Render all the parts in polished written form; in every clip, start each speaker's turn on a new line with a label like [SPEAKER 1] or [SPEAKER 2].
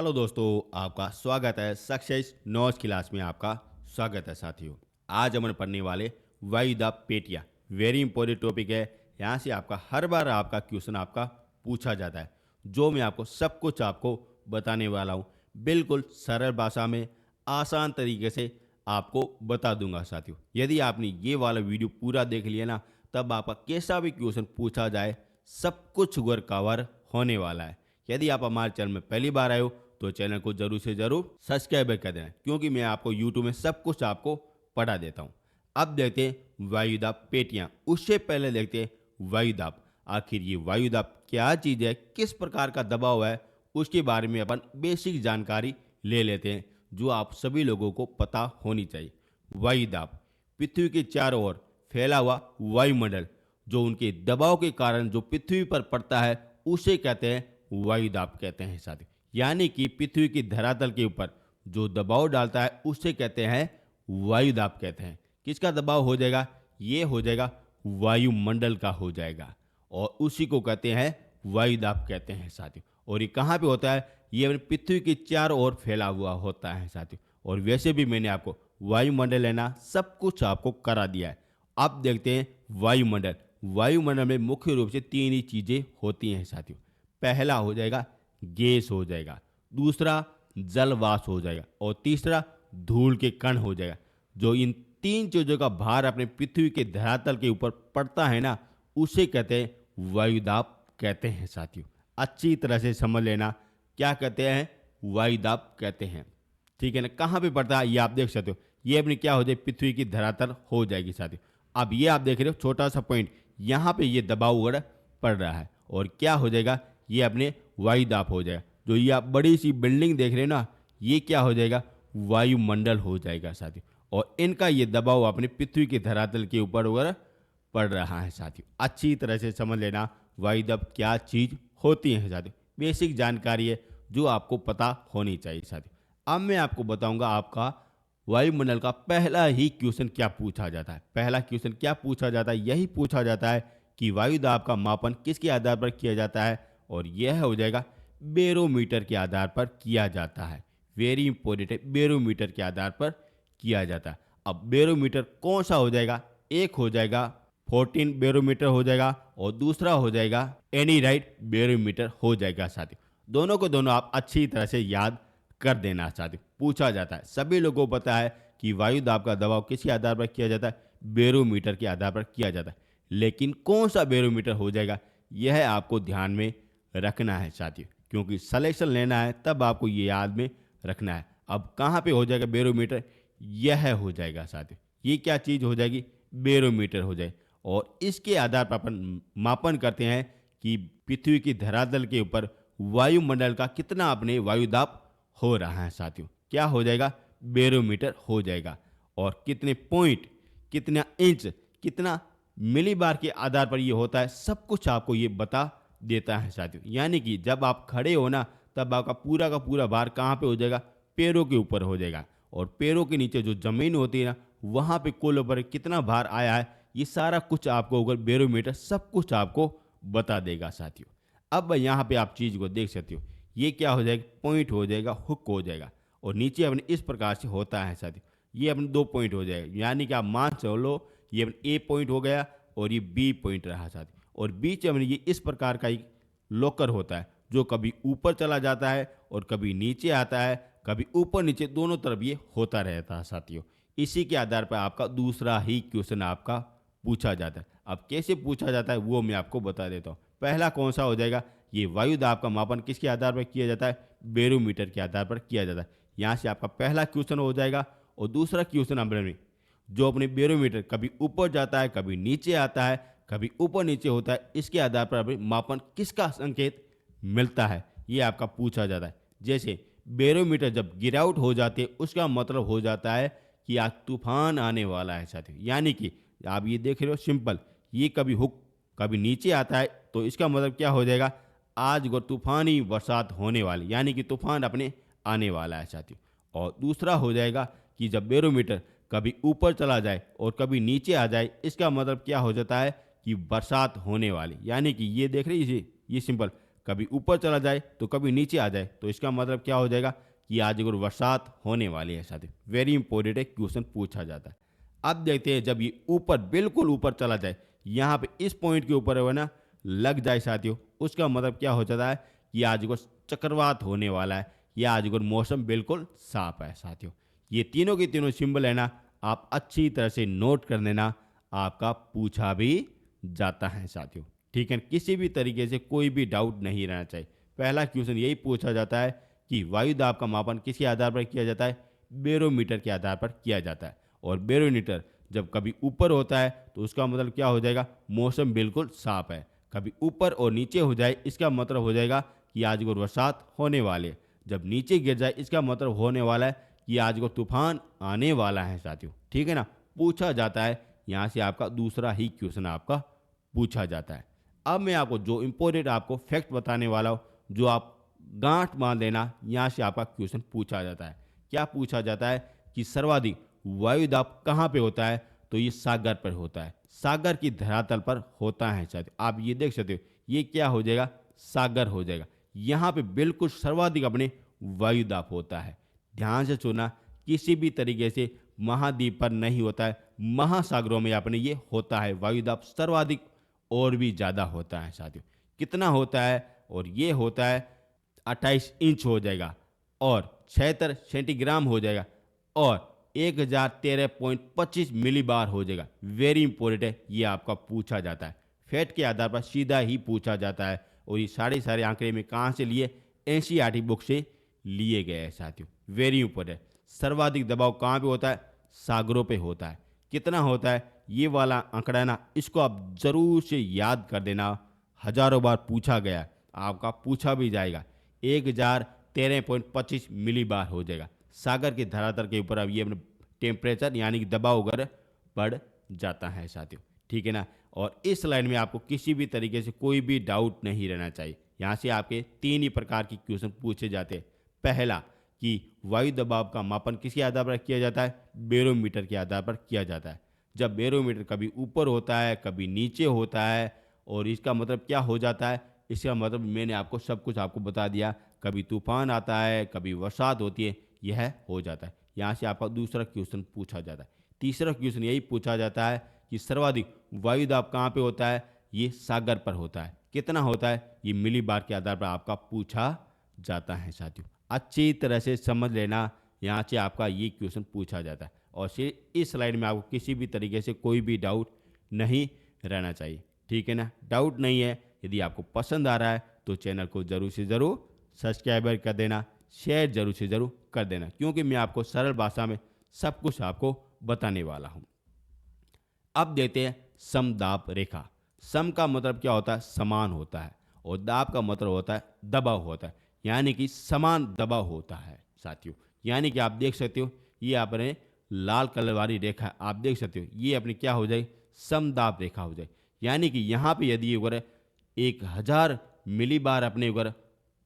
[SPEAKER 1] Hello दोस्तों, आपका स्वागत है सक्सेस नॉज क्लास में। आपका स्वागत है साथियों। आज हम पढ़ने वाले वायुदाब पेटियाँ, वेरी इंपॉर्टेंट टॉपिक है। यहाँ से आपका हर बार आपका क्वेश्चन आपका पूछा जाता है, जो मैं आपको सब कुछ आपको बताने वाला हूँ। बिल्कुल सरल भाषा में आसान तरीके से आपको बता दूंगा साथियों। यदि आपने ये वाला वीडियो पूरा देख लिया ना, तब आपका कैसा भी क्वेश्चन पूछा जाए सब कुछ कवर होने वाला है। यदि आप हमारे चैनल में पहली बार आए हो तो चैनल को जरूर से जरूर सब्सक्राइब कर देना, क्योंकि मैं आपको यूट्यूब में सब कुछ आपको पढ़ा देता हूँ। अब देखते हैं वायुदाब पेटियाँ। उससे पहले देखते हैं वायुदाब। आखिर ये वायुदाब क्या चीज़ है, किस प्रकार का दबाव है, उसके बारे में अपन बेसिक जानकारी ले लेते हैं, जो आप सभी लोगों को पता होनी चाहिए। वायुदाब पृथ्वी के चारों ओर फैला हुआ वायुमंडल, जो उनके दबाव के कारण जो पृथ्वी पर पड़ता है, उसे कहते हैं वायुदाब कहते हैं साथियों। यानी कि पृथ्वी की धरातल के ऊपर जो दबाव डालता है उसे कहते हैं वायुदाब कहते हैं। किसका दबाव हो जाएगा? ये हो जाएगा वायुमंडल का हो जाएगा, और उसी को कहते हैं वायुदाब कहते हैं साथियों। और ये कहाँ पे होता है? ये अपनी पृथ्वी के चारों ओर फैला हुआ होता है साथियों। और वैसे भी मैंने आपको वायुमंडल लेना सब कुछ आपको करा दिया है। अब देखते हैं वायुमंडल। वायुमंडल में मुख्य रूप से तीन ही चीज़ें होती हैं साथियों। पहला हो जाएगा गैस हो जाएगा, दूसरा जलवाष्प हो जाएगा, और तीसरा धूल के कण हो जाएगा। जो इन तीन चीज़ों का भार अपने पृथ्वी के धरातल के ऊपर पड़ता है ना, उसे कहते हैं वायुदाब कहते हैं साथियों। अच्छी तरह से समझ लेना, क्या कहते हैं? वायुदाब कहते हैं। ठीक है ना? कहाँ पे पड़ता है ये आप देख सकते हो। ये अपनी क्या हो जाए? पृथ्वी की धरातल हो जाएगी साथियों। अब ये आप देख रहे हो छोटा सा पॉइंट, यहाँ पे ये दबाव वगैरह पड़ रहा है, और क्या हो जाएगा? ये अपने वायुदाब हो जाएगा। जो ये आप बड़ी सी बिल्डिंग देख रहे हो ना, ये क्या हो जाएगा? वायुमंडल हो जाएगा साथियों। और इनका ये दबाव अपने पृथ्वी के धरातल के ऊपर वगैरह पड़ रहा है साथियों। अच्छी तरह से समझ लेना वायुदाब क्या चीज़ होती है साथियों। बेसिक जानकारी है जो आपको पता होनी चाहिए साथियों। अब मैं आपको बताऊंगा आपका वायुमंडल का पहला ही क्वेश्चन क्या पूछा जाता है। पहला क्वेश्चन क्या पूछा जाता है? यही पूछा जाता है कि वायुदाब का मापन किसके आधार पर किया जाता है, और यह हो जाएगा बैरोमीटर के आधार पर किया जाता है। वेरी इंपॉर्टेंट है, बैरोमीटर के आधार पर किया जाता है। अब बैरोमीटर कौन सा हो जाएगा? एक हो जाएगा 14 बैरोमीटर हो जाएगा, और दूसरा हो जाएगा एनी राइट बैरोमीटर हो जाएगा साथियों। दोनों को दोनों आप अच्छी तरह से याद कर देना साथियों। पूछा जाता है, सभी लोगों को पता है कि वायुदाब का दबाव किसके आधार पर किया जाता है? बैरोमीटर के आधार पर किया जाता है। लेकिन कौन सा बैरोमीटर हो जाएगा, यह आपको ध्यान में रखना है साथियों, क्योंकि सलेक्शन लेना है तब आपको ये याद में रखना है। अब कहाँ पे हो जाएगा बैरोमीटर? यह हो जाएगा साथियों। ये क्या चीज़ हो जाएगी? बैरोमीटर हो जाए। और इसके आधार पर अपन मापन करते हैं कि पृथ्वी की धरातल के ऊपर वायुमंडल का कितना अपने वायुदाब हो रहा है साथियों। क्या हो जाएगा? बैरोमीटर हो जाएगा। और कितने पॉइंट, कितना इंच, कितना मिलीबार के आधार पर ये होता है, सब कुछ आपको ये बता देता है साथियों। यानी कि जब आप खड़े हो ना, तब आपका पूरा का पूरा भार कहाँ पे हो जाएगा? पैरों के ऊपर हो जाएगा। और पैरों के नीचे जो जमीन होती है ना, वहाँ पे कुल ऊपर कितना भार आया है, ये सारा कुछ आपको अगर बैरोमीटर सब कुछ आपको बता देगा साथियों। अब यहाँ पे आप चीज़ को देख सकते हो। ये क्या हो जाएगा? पॉइंट हो जाएगा, हुक हो जाएगा। और नीचे अपने इस प्रकार से होता है साथियों। ये अपने दो पॉइंट हो जाएगा, यानी कि आप मान चलो ये अपने ए पॉइंट हो गया और ये बी पॉइंट रहा साथियों। और बीच में ये इस प्रकार का एक लॉकर होता है, जो कभी ऊपर चला जाता है और कभी नीचे आता है, कभी ऊपर नीचे दोनों तरफ ये होता रहता है साथियों। इसी के आधार पर आपका दूसरा ही क्वेश्चन आपका पूछा जाता है। अब कैसे पूछा जाता है वो मैं आपको बता देता हूँ। पहला कौन सा हो जाएगा? ये वायुदाब का मापन किसके आधार पर किया जाता है? बैरोमीटर के आधार पर किया जाता है। यहाँ से आपका पहला क्वेश्चन हो जाएगा। और दूसरा क्वेश्चन हमारे में जो अपने बैरोमीटर कभी ऊपर जाता है, कभी नीचे आता है, कभी ऊपर नीचे होता है, इसके आधार पर अपने मापन किसका संकेत मिलता है, ये आपका पूछा जाता है। जैसे बैरोमीटर जब गिरावट हो जाती है, उसका मतलब हो जाता है कि आज तूफान आने वाला है साथियों। यानी कि आप ये देख रहे हो सिंपल, ये कभी हुक कभी नीचे आता है, तो इसका मतलब क्या हो जाएगा? आज वो तूफानी बरसात होने वाली, यानी कि तूफान अपने आने वाला है साथियों। और दूसरा हो जाएगा कि जब बैरोमीटर कभी ऊपर चला जाए और कभी नीचे आ जाए, इसका मतलब क्या हो जाता है? कि बरसात होने वाली। यानी कि ये देख रहे हैं, ये सिंपल कभी ऊपर चला जाए तो कभी नीचे आ जाए, तो इसका मतलब क्या हो जाएगा कि आज अगर बरसात होने वाली है साथियों। वेरी इंपॉर्टेंट है, क्वेश्चन पूछा जाता है। अब देखते हैं जब ये ऊपर बिल्कुल ऊपर चला जाए, यहाँ पे इस पॉइंट के ऊपर है ना लग जाए साथियों, उसका मतलब क्या हो जाता है कि आज को चक्रवात होने वाला है या आज को मौसम बिल्कुल साफ है साथियों। ये तीनों के तीनों सिंबल है ना, आप अच्छी तरह से नोट कर लेना, आपका पूछा भी जाता है साथियों। ठीक है, किसी भी तरीके से कोई भी डाउट नहीं रहना चाहिए। पहला क्वेश्चन यही पूछा जाता है कि वायु दाब का मापन किसके आधार पर किया जाता है, बैरोमीटर के आधार पर किया जाता है। और बैरोमीटर जब कभी ऊपर होता है तो उसका मतलब क्या हो जाएगा, मौसम बिल्कुल साफ है। कभी ऊपर और नीचे हो जाए इसका मतलब हो जाएगा कि आज को बरसात होने वाली है। जब नीचे गिर जाए इसका मतलब होने वाला है कि आज को तूफान आने वाला है साथियों। ठीक है ना, पूछा जाता है। यहाँ से आपका दूसरा ही क्वेश्चन आपका पूछा जाता है। अब मैं आपको जो इम्पोर्टेंट आपको फैक्ट बताने वाला हूँ, जो आप गांठ बांध लेना, यहाँ से आपका क्वेश्चन पूछा जाता है। क्या पूछा जाता है कि सर्वाधिक वायु दाब कहाँ पे होता है, तो ये सागर पर होता है। सागर की धरातल पर होता है साथियों। आप ये देख सकते हो, ये क्या हो जाएगा, सागर हो जाएगा। यहाँ पे बिल्कुल सर्वाधिक अपने वायु दाब होता है। ध्यान से सुना, किसी भी तरीके से महाद्वीप पर नहीं होता है, महासागरों में अपने ये होता है वायु दाब सर्वाधिक और भी ज़्यादा होता है साथियों। कितना होता है, और ये होता है 28 इंच हो जाएगा और 76 सेंटीग्राम हो जाएगा और 1013.25 मिलीबार हो जाएगा। वेरी इंपॉर्टेंट है, ये आपका पूछा जाता है। फैक्ट के आधार पर सीधा ही पूछा जाता है। और ये सारे आंकड़े में कहाँ से लिए, एनसीईआरटी बुक से लिए गए हैं साथियों। वेरी इंपॉर्टेंट, सर्वाधिक दबाव कहाँ पे होता है, सागरों पे होता है। कितना होता है, ये वाला आंकड़ा है ना, इसको आप जरूर से याद कर देना। हजारों बार पूछा गया, आपका पूछा भी जाएगा। 1013.25 मिलीबार हो जाएगा। सागर के धरातल के ऊपर अब ये अपने टेम्परेचर यानी कि दबाव वगैरह बढ़ जाता है साथियों। ठीक है ना, और इस लाइन में आपको किसी भी तरीके से कोई भी डाउट नहीं रहना चाहिए। यहाँ से आपके 3 ही प्रकार के क्वेश्चन पूछे जाते हैं। पहला कि वायु दबाव का मापन किसके आधार पर किया जाता है, बैरोमीटर के आधार पर किया जाता है। जब बैरोमीटर कभी ऊपर होता है कभी नीचे होता है, और इसका मतलब क्या हो जाता है, इसका मतलब मैंने आपको सब कुछ आपको बता दिया। कभी तूफान आता है, कभी बरसात होती है, यह हो जाता है। यहाँ से आपका दूसरा क्वेश्चन पूछा जाता है। तीसरा क्वेश्चन यही पूछा जाता है कि सर्वाधिक वायु दाब कहाँ पे होता है, ये सागर पर होता है। कितना होता है, ये मिलीबार के आधार पर आपका पूछा जाता है साथियों। अच्छी तरह से समझ लेना, यहाँ से आपका ये क्वेश्चन पूछा जाता है। और सिर्फ इस स्लाइड में आपको किसी भी तरीके से कोई भी डाउट नहीं रहना चाहिए। ठीक है ना, डाउट नहीं है। यदि आपको पसंद आ रहा है तो चैनल को ज़रूर से ज़रूर सब्सक्राइबर कर देना, शेयर जरूर से ज़रूर कर देना, क्योंकि मैं आपको सरल भाषा में सब कुछ आपको बताने वाला हूँ। अब देते हैं समदाब रेखा। सम का मतलब क्या होता है, समान होता है, और दाब का मतलब होता है दबाव होता है, यानी कि समान दबाव होता है साथियों। यानी कि आप देख सकते हो, ये आपने लाल कलर वाली रेखा आप देख सकते हो, ये अपनी क्या हो जाए, समदाब रेखा हो जाए। यानी कि यहाँ पे यदि अगर 1000 मिलीबार अपने अगर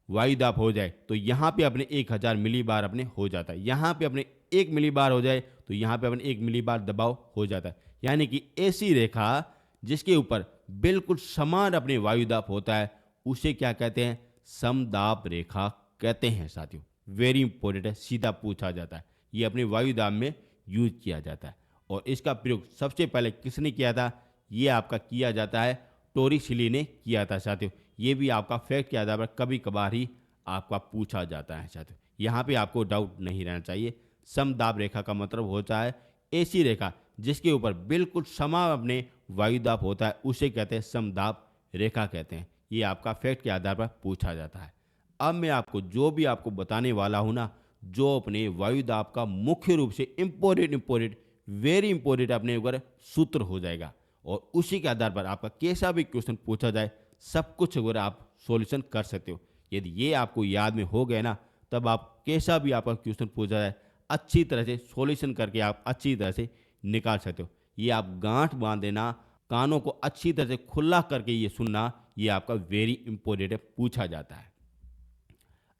[SPEAKER 1] वायु दाब हो जाए तो यहाँ पे अपने 1000 मिलीबार अपने हो जाता है। यहाँ पे अपने 1 मिलीबार हो जाए तो यहाँ पे अपने 1 मिलीबार दबाव हो जाता है। यानी कि ऐसी रेखा जिसके ऊपर बिल्कुल समान अपने वायु दाब होता है, उसे क्या कहते हैं, समदाब रेखा कहते हैं साथियों। वेरी इंपॉर्टेंट है, सीधा पूछा जाता है। ये अपने वायु दाब में यूज किया जाता है। और इसका प्रयोग सबसे पहले किसने किया था, ये आपका किया जाता है टोरिसिली ने किया था साथियों। ये भी आपका फैक्ट के आधार पर कभी कभार ही आपका पूछा जाता है साथियों। यहाँ पे आपको डाउट नहीं रहना चाहिए। समदाब रेखा का मतलब होता है ऐसी रेखा जिसके ऊपर बिल्कुल समान अपने वायु दाब होता है, उसे कहते हैं समदाब रेखा कहते हैं। ये आपका फैक्ट के आधार पर पूछा जाता है। अब मैं आपको जो भी आपको बताने वाला हूँ ना, जो अपने वायु दाब का मुख्य रूप से इम्पोर्टेंट वेरी इंपॉर्टेंट अपने ऊपर सूत्र हो जाएगा, और उसी के आधार पर आपका कैसा भी क्वेश्चन पूछा जाए सब कुछ अगर आप सॉल्यूशन कर सकते हो। यदि ये आपको याद में हो गया ना, तब आप कैसा भी आपका क्वेश्चन पूछा जाए अच्छी तरह से सॉल्यूशन करके आप अच्छी तरह से निकाल सकते हो। ये आप गांठ बांध देना, कानों को अच्छी तरह से खुला करके ये सुनना, ये आपका वेरी इंपॉर्टेंट है, पूछा जाता है।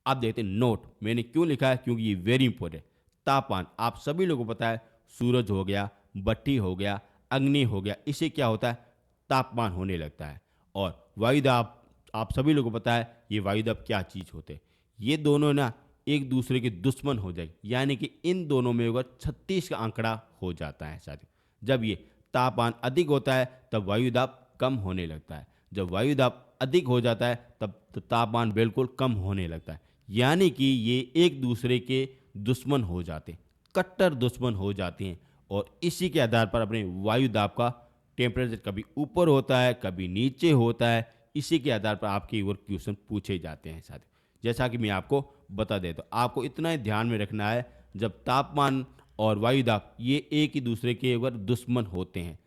[SPEAKER 1] अब देखते हैं नोट मैंने क्यों लिखा है, क्योंकि ये वेरी इंपॉर्टेंट। तापमान आप सभी लोगों को पता है, सूरज हो गया, भट्टी हो गया, अग्नि हो गया, इससे क्या होता है, तापमान होने लगता है। और वायु दाब आप सभी लोगों को पता है ये वायुदाब क्या चीज़ होते हैं। ये दोनों ना एक दूसरे के दुश्मन हो जाए, यानी कि इन दोनों में अगर 36 का आंकड़ा हो जाता है साथियों। जब ये तापमान अधिक होता है तब वायुदाब कम होने लगता है। जब वायुदाब अधिक हो जाता है तब तापमान बिल्कुल कम होने लगता है, यानी कि ये एक दूसरे के दुश्मन हो जाते हैं, कट्टर दुश्मन हो जाते हैं। और इसी के आधार पर अपने वायुदाब का टेम्परेचर कभी ऊपर होता है, कभी नीचे होता है। इसी के आधार पर आपके और क्वेश्चन पूछे जाते हैं साथियों। जैसा कि मैं आपको बता देता हूँ, आपको इतना ही ध्यान में रखना है, जब तापमान और वायुदाब ये एक ही दूसरे के अगर दुश्मन होते हैं,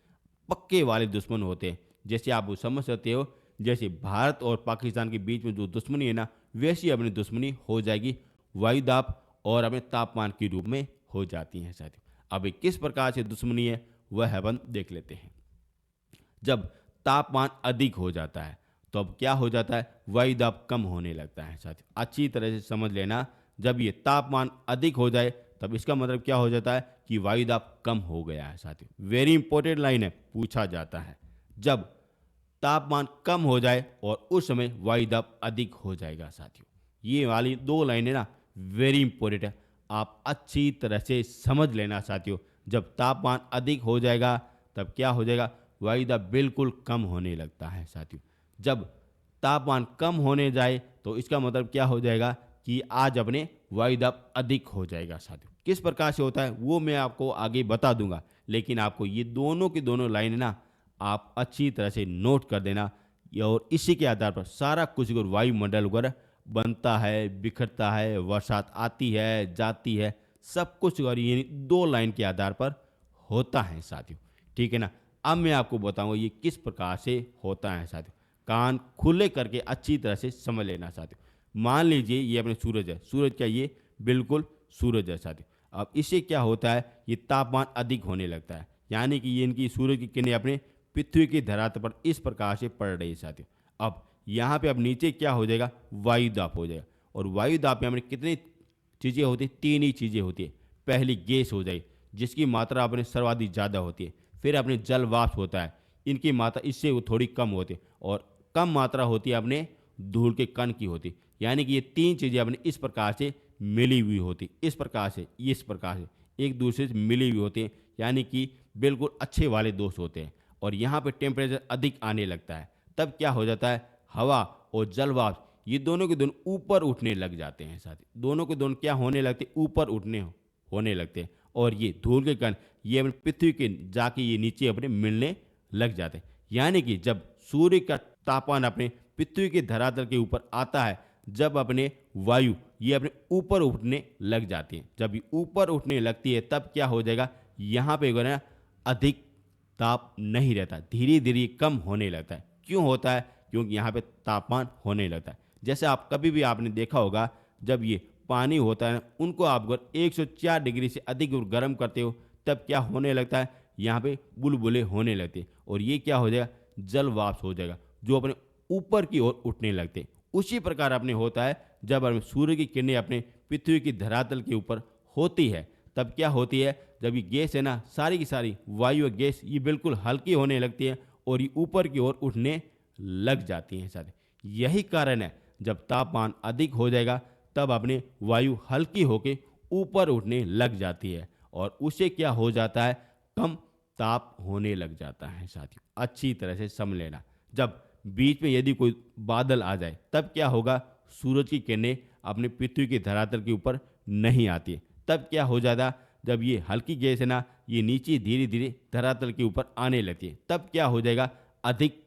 [SPEAKER 1] पक्के वाले दुश्मन होते हैं, जैसे आप वो समझ सकते हो, जैसे भारत और पाकिस्तान के बीच में जो दुश्मनी है ना, वैसी अपनी दुश्मनी हो जाएगी वायुदाब और अपने तापमान के रूप में हो जाती है साथियों। अभी किस प्रकार से दुश्मनी है वह अपन देख लेते हैं। जब तापमान अधिक हो जाता है तो अब क्या हो जाता है, वायुदाब कम होने लगता है साथियों। अच्छी तरह से समझ लेना, जब ये तापमान अधिक हो जाए तब इसका मतलब क्या हो जाता है कि वायुदाब कम हो गया है साथियों। वेरी इंपॉर्टेंट लाइन है, पूछा जाता है। जब तापमान कम हो जाए और उस समय वायुदाब अधिक हो जाएगा साथियों। ये वाली दो लाइनें ना वेरी इंपॉर्टेंट है, आप अच्छी तरह से समझ लेना साथियों। जब तापमान अधिक हो जाएगा तब क्या हो जाएगा, वायुदाब बिल्कुल कम होने लगता है साथियों। जब तापमान कम होने जाए तो इसका मतलब क्या हो जाएगा कि आज अपने वायुदाब अधिक हो जाएगा साथियों। किस प्रकार से होता है वो मैं आपको आगे बता दूंगा, लेकिन आपको ये दोनों की दोनों लाइनें ना आप अच्छी तरह से नोट कर देना। और इसी के आधार पर सारा कुछ अगर वायुमंडल वगैरह बनता है, बिखरता है, बरसात आती है, जाती है, सब कुछ और ये दो लाइन के आधार पर होता है साथियों। ठीक है ना। अब मैं आपको बताऊंगा ये किस प्रकार से होता है साथियों। कान खुले करके अच्छी तरह से समझ लेना साथियों। मान लीजिए ये अपने सूरज है, सूरज क्या, ये बिल्कुल सूरज है साथियों। अब इससे क्या होता है, ये तापमान अधिक होने लगता है, यानी कि ये इनकी सूरज की किरणें अपने पृथ्वी की धरातल पर इस प्रकार से पड़ रही है साथियों। अब यहाँ पे अब नीचे क्या हो जाएगा, वायुदाब हो जाएगा। और वायुदाब में हमें कितनी चीज़ें होती हैं, तीन ही चीज़ें होती है। पहली गैस हो जाए जिसकी मात्रा अपने सर्वाधिक ज़्यादा होती है। फिर अपने जल वाष्प होता है, इनकी मात्रा इससे वो थोड़ी कम होती है। और कम मात्रा होती है अपने धूल के कण की होती, यानी कि ये तीन चीज़ें अपने इस प्रकार से मिली हुई होती, इस प्रकार से एक दूसरे से मिली हुई होती हैं, यानी कि बिल्कुल अच्छे वाले दोस्त होते हैं। और यहाँ पे टेम्परेचर अधिक आने लगता है, तब क्या हो जाता है, हवा और जल वाष्प ये दोनों के दोनों ऊपर उठने लग जाते हैं साथी। दोनों के दोनों क्या होने लगते, ऊपर उठने होने लगते हैं। और ये धूल के कण ये अपने पृथ्वी के जाके ये नीचे अपने मिलने लग जाते हैं। यानी कि जब सूर्य का तापमान अपने पृथ्वी के धरातल के ऊपर आता है, जब अपने वायु ये अपने ऊपर उठने लग जाती है, जब ये ऊपर उठने लगती है तब क्या हो जाएगा, यहाँ पे अगर ना अधिक ताप नहीं रहता, धीरे धीरे कम होने लगता है। क्यों होता है, क्योंकि यहाँ पे तापमान होने लगता है। जैसे आप कभी भी आपने देखा होगा, जब ये पानी होता है ना, उनको आप अगर 104 डिग्री से अधिक गर्म करते हो तब क्या होने लगता है, यहाँ पे बुलबुले होने लगते हैं। और ये क्या हो जाएगा, जल वाष्प हो जाएगा, जो अपने ऊपर की ओर उठने लगते हैं। उसी प्रकार अपने होता है, जब अपने सूर्य की किरणें अपने पृथ्वी की धरातल के ऊपर होती है तब क्या होती है, जब ये गैस है ना, सारी की सारी वायु और गैस ये बिल्कुल हल्की होने लगती है और ये ऊपर की ओर उठने लग जाती हैं सारे। यही कारण है, जब तापमान अधिक हो जाएगा तब अपने वायु हल्की होके ऊपर उठने लग जाती है और उसे क्या हो जाता है, कम ताप होने लग जाता है साथियों। अच्छी तरह से समझ लेना। जब बीच में यदि कोई बादल आ जाए तब क्या होगा, सूरज की किरणें अपने पृथ्वी के धरातल के ऊपर नहीं आती है। तब क्या हो जाता, जब ये हल्की गैस है ना, ये नीचे धीरे धीरे धरातल के ऊपर आने लगती है, तब क्या हो जाएगा, अधिक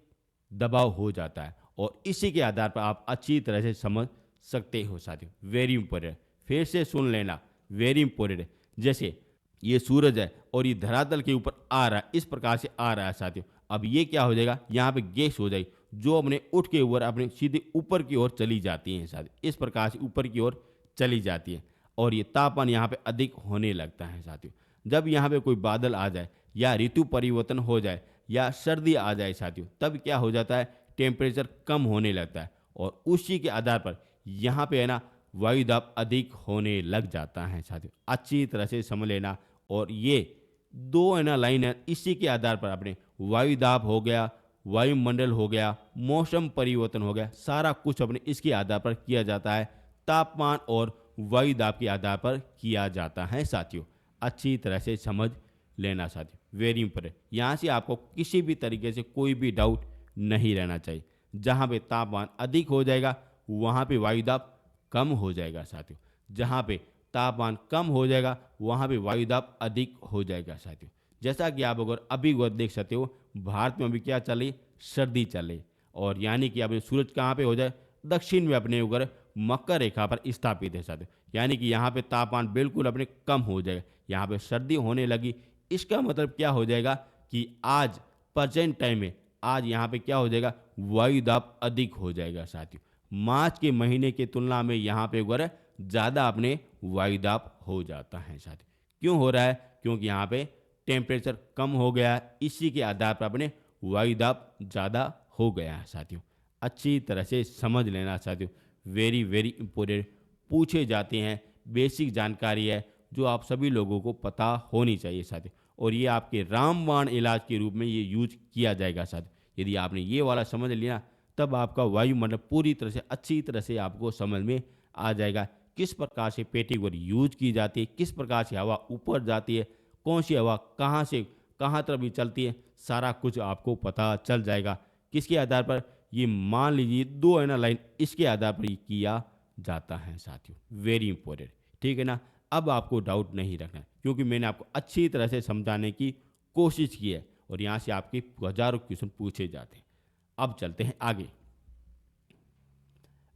[SPEAKER 1] दबाव हो जाता है। और इसी के आधार पर आप अच्छी तरह से समझ सकते हो साथियों। वेरी इंपॉर्टेंट, फिर से सुन लेना, वेरी इंपॉर्टेंट है। जैसे ये सूरज है और ये धरातल के ऊपर आ रहा है, इस प्रकार से आ रहा है साथियों। अब ये क्या हो जाएगा, यहाँ पे गैस हो जाएगी जो अपने उठ के ऊपर अपने सीधे ऊपर की ओर चली जाती है साथियों। इस प्रकार से ऊपर की ओर चली जाती है और ये तापमान यहाँ पे अधिक होने लगता है साथियों। जब यहाँ पे कोई बादल आ जाए या ऋतु परिवर्तन हो जाए या सर्दी आ जाए साथियों, तब क्या हो जाता है, टेम्परेचर कम होने लगता है और उसी के आधार पर यहाँ पे है ना वायुदाब अधिक होने लग जाता है साथियों। अच्छी तरह से समझ लेना। और ये दो है ना लाइन है, इसी के आधार पर अपने वायुदाब हो गया वायुमंडल हो गया, मौसम परिवर्तन हो गया, सारा कुछ अपने इसके आधार पर किया जाता है। तापमान और वायु दाब के आधार पर किया जाता है साथियों। अच्छी तरह से समझ लेना साथियों, वेरी इंपॉर्टेंट। यहाँ से आपको किसी भी तरीके से कोई भी डाउट नहीं रहना चाहिए। जहाँ पे तापमान अधिक हो जाएगा वहाँ पे वायु दाब कम हो जाएगा साथियों। जहाँ पे तापमान कम हो जाएगा वहाँ पे वायु दाब अधिक हो जाएगा साथियों। जैसा कि आप अगर अभी अगर देख सकते हो, भारत में अभी क्या चल रही, सर्दी चल रही, और यानी कि अभी सूरज कहाँ पे हो जाए, दक्षिण में अपने ऊपर मकर रेखा पर स्थापित है साथियों। यानी कि यहाँ पे तापमान बिल्कुल अपने कम हो जाएगा, यहाँ पे सर्दी होने लगी। इसका मतलब क्या हो जाएगा कि आज प्रेजेंट टाइम में आज यहाँ पे क्या हो जाएगा, वायु दाब अधिक हो जाएगा साथियों। मार्च के महीने की तुलना में यहाँ पे अगर ज़्यादा अपने वायु दाब हो जाता है साथियों। क्यों हो रहा है, क्योंकि यहाँ पे टेम्परेचर कम हो गया है, इसी के आधार पर अपने वायु दाब ज़्यादा हो गया है साथियों। अच्छी तरह से समझ लेना साथियों, वेरी वेरी इंपॉर्टेंट पूछे जाते हैं, बेसिक जानकारी है जो आप सभी लोगों को पता होनी चाहिए साथियों। और ये आपके रामबाण इलाज के रूप में ये यूज किया जाएगा साथियों। यदि आपने ये वाला समझ लिया तब आपका वायुमंडल पूरी तरह से अच्छी तरह से आपको समझ में आ जाएगा। किस प्रकार से पेटी को यूज की जाती है, किस प्रकार से हवा ऊपर जाती है, कौन सी हवा कहाँ से कहाँ तरफ भी चलती है, सारा कुछ आपको पता चल जाएगा। किसके आधार पर, ये मान लीजिए दो है ना लाइन, इसके आधार पर ये किया जाता है साथियों। वेरी इंपॉर्टेंट, ठीक है ना। अब आपको डाउट नहीं रखना है, क्योंकि मैंने आपको अच्छी तरह से समझाने की कोशिश की है और यहाँ से आपके हजारों क्वेश्चन पूछे जाते हैं। अब चलते हैं आगे।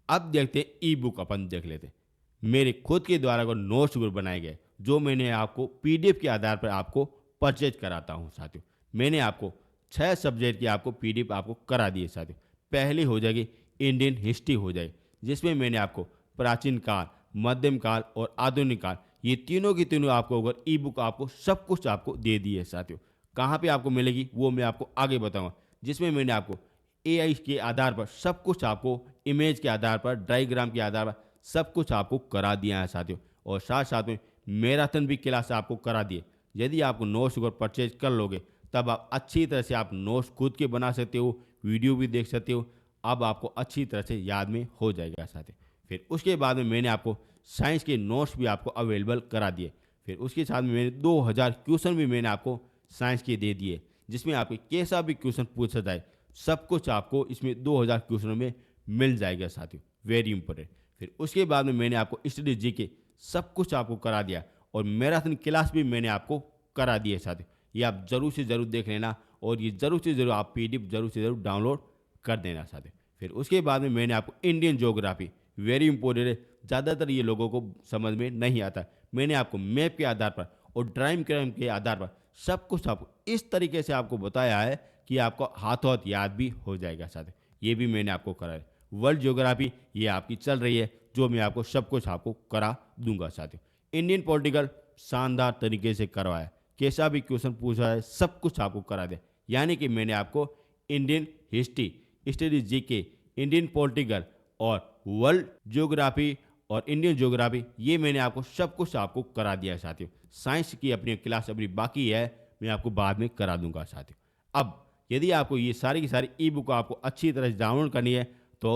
[SPEAKER 1] अब देखते हैं ई बुक, अपन देख लेते हैं। मेरे खुद के द्वारा को नोट्स बनाए गए जो मैंने आपको पीडीएफ के आधार पर आपको परचेज कराता हूँ साथियों। मैंने आपको 6 सब्जेक्ट की आपको पीडीएफ आपको करा दिए साथियों। पहली हो जाएगी इंडियन हिस्ट्री हो जाएगी, जिसमें मैंने आपको प्राचीन काल, मध्यम काल और आधुनिक काल, ये तीनों की तीनों आपको अगर ई बुक आपको सब कुछ आपको दे दी है साथियों। कहाँ पे आपको मिलेगी वो मैं आपको आगे बताऊंगा, जिसमें मैंने आपको एआई के आधार पर सब कुछ आपको इमेज के आधार पर, डायग्राम के आधार पर सब कुछ आपको करा दिया है साथियों। और साथ साथ में मैराथन भी क्लास आपको करा दिए। यदि आपको नोट्स अगर परचेज कर लोगे तब आप अच्छी तरह से आप नोट्स खुद के बना सकते हो, वीडियो भी देख सकते हो। अब आपको अच्छी तरह से याद में हो जाएगा साथियों। फिर उसके बाद में मैंने आपको साइंस के नोट्स भी आपको अवेलेबल करा दिए। फिर उसके साथ में मैंने 2000 क्वेश्चन भी मैंने आपको साइंस के दे दिए, जिसमें आपके कैसा भी क्वेश्चन पूछा जाए सब कुछ आपको इसमें 2000 क्वेश्चनों में मिल जाएगा साथियों। Very important. फिर उसके बाद में मैंने आपको स्टडी जी के सब कुछ आपको करा दिया और मैराथन क्लास भी मैंने आपको करा दिया साथियों। ये आप जरूर से ज़रूर देख लेना और ये ज़रूर से ज़रूर आप पीडीएफ जरूर से ज़रूर डाउनलोड कर देना साथियों। फिर उसके बाद में मैंने आपको इंडियन ज्योग्राफी, वेरी इंपॉर्टेंट है, ज़्यादातर ये लोगों को समझ में नहीं आता। मैंने आपको मैप के आधार पर और ड्राइंग क्रम के आधार पर सब कुछ आपको इस तरीके से आपको बताया है कि आपको हाथों हाथ याद भी हो जाएगा साथियों। ये भी मैंने आपको कराया। वर्ल्ड ज्योग्राफी ये आपकी चल रही है, जो मैं आपको सब कुछ आपको करा दूंगा साथियों। इंडियन पॉलिटिकल शानदार तरीके से करवाया, कैसा भी क्वेश्चन पूछा है सब कुछ आपको करा दे। यानी कि मैंने आपको Indian history, study GK, Indian political और वर्ल्ड ज्योग्राफी और इंडियन ज्योग्राफी ये मैंने आपको सब कुछ आपको करा दिया है साथियों। साइंस की अपनी क्लास अपनी बाकी है, मैं आपको बाद में करा दूंगा साथियों। अब यदि आपको ये सारी की सारी ई बुक आपको अच्छी तरह से डाउनलोड करनी है तो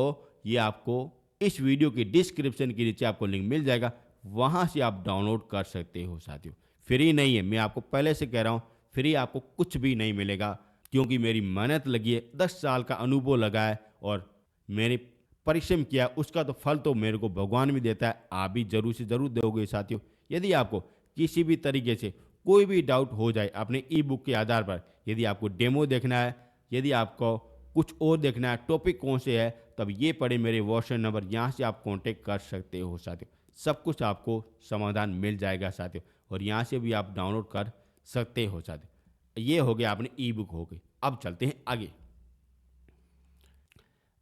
[SPEAKER 1] ये आपको इस वीडियो के डिस्क्रिप्शन के नीचे आपको लिंक मिल जाएगा, वहाँ से आप डाउनलोड कर सकते हो साथियों। फ्री नहीं है, मैं आपको पहले से कह रहा हूँ, फ्री आपको कुछ भी नहीं मिलेगा, क्योंकि मेरी मेहनत लगी है, 10 साल का अनुभव लगा है और मैंने परिश्रम किया, उसका तो फल तो मेरे को भगवान भी देता है। आप भी जरूर से ज़रूर दोगे साथियों। यदि आपको किसी भी तरीके से कोई भी डाउट हो जाए अपने ई बुक के आधार पर, यदि आपको डेमो देखना है, यदि आपको कुछ और देखना है, टॉपिक कौन से है, तब ये पड़े मेरे व्हाट्सएप नंबर, यहाँ से आप कांटेक्ट कर सकते हो साथियों। सब कुछ आपको समाधान मिल जाएगा साथियों, और यहाँ से भी आप डाउनलोड कर सकते हो साथियों। ये हो गया अपनी ई बुक हो गई। अब चलते हैं आगे।